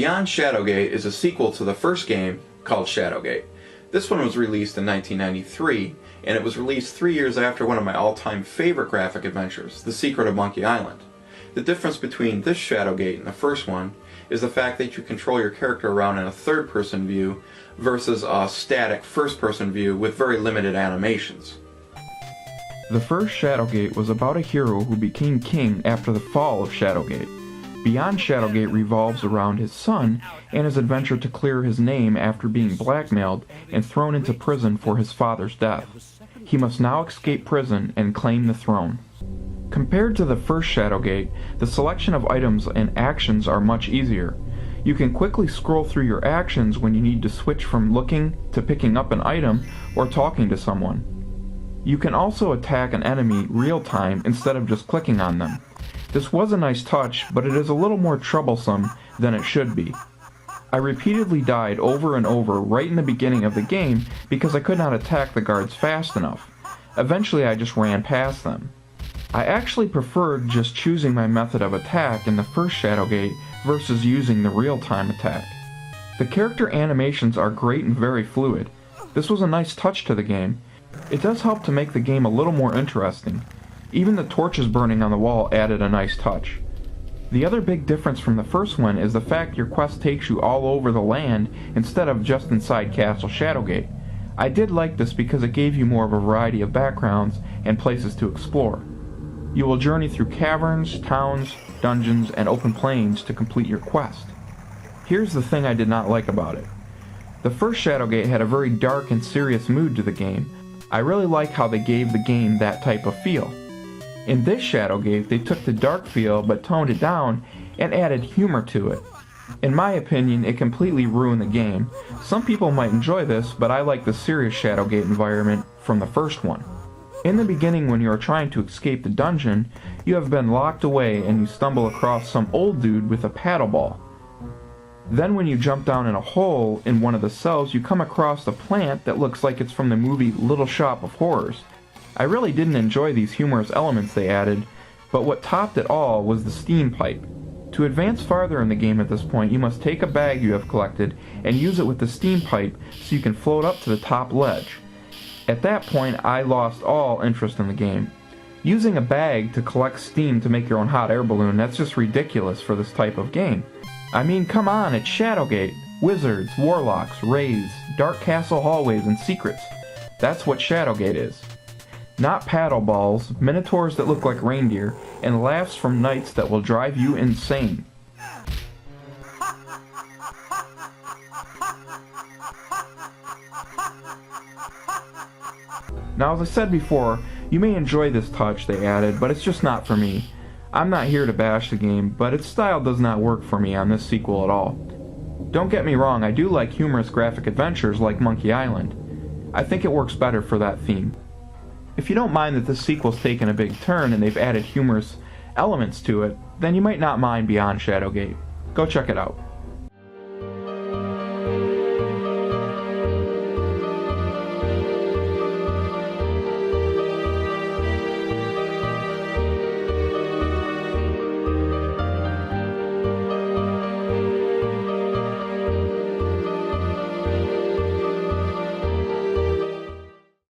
Beyond Shadowgate is a sequel to the first game called Shadowgate. This one was released in 1993, and it was released 3 years after one of my all-time favorite graphic adventures, The Secret of Monkey Island. The difference between this Shadowgate and the first one is the fact that you control your character around in a third-person view versus a static first-person view with very limited animations. The first Shadowgate was about a hero who became king after the fall of Shadowgate. Beyond Shadowgate revolves around his son and his adventure to clear his name after being blackmailed and thrown into prison for his father's death. He must now escape prison and claim the throne. Compared to the first Shadowgate, the selection of items and actions are much easier. You can quickly scroll through your actions when you need to switch from looking to picking up an item or talking to someone. You can also attack an enemy real time instead of just clicking on them. This was a nice touch, but it is a little more troublesome than it should be. I repeatedly died over and over right in the beginning of the game because I could not attack the guards fast enough. Eventually I just ran past them. I actually preferred just choosing my method of attack in the first Shadowgate versus using the real-time attack. The character animations are great and very fluid. This was a nice touch to the game. It does help to make the game a little more interesting. Even the torches burning on the wall added a nice touch. The other big difference from the first one is the fact your quest takes you all over the land instead of just inside Castle Shadowgate. I did like this because it gave you more of a variety of backgrounds and places to explore. You will journey through caverns, towns, dungeons, and open plains to complete your quest. Here's the thing I did not like about it. The first Shadowgate had a very dark and serious mood to the game. I really like how they gave the game that type of feel. In this Shadowgate, they took the dark feel but toned it down and added humor to it. In my opinion, it completely ruined the game. Some people might enjoy this, but I like the serious Shadowgate environment from the first one. In the beginning, when you are trying to escape the dungeon, you have been locked away and you stumble across some old dude with a paddle ball. Then when you jump down in a hole in one of the cells, you come across a plant that looks like it's from the movie Little Shop of Horrors. I really didn't enjoy these humorous elements they added, but what topped it all was the steam pipe. To advance farther in the game at this point, you must take a bag you have collected and use it with the steam pipe so you can float up to the top ledge. At that point, I lost all interest in the game. Using a bag to collect steam to make your own hot air balloon, that's just ridiculous for this type of game. I mean, come on, it's Shadowgate. Wizards, warlocks, wraiths, dark castle hallways, and secrets. That's what Shadowgate is. Not paddle balls, minotaurs that look like reindeer, and laughs from knights that will drive you insane. Now, as I said before, you may enjoy this touch they added, but it's just not for me. I'm not here to bash the game, but its style does not work for me on this sequel at all. Don't get me wrong, I do like humorous graphic adventures like Monkey Island. I think it works better for that theme. If you don't mind that this sequel's taken a big turn and they've added humorous elements to it, then you might not mind Beyond Shadowgate. Go check it out.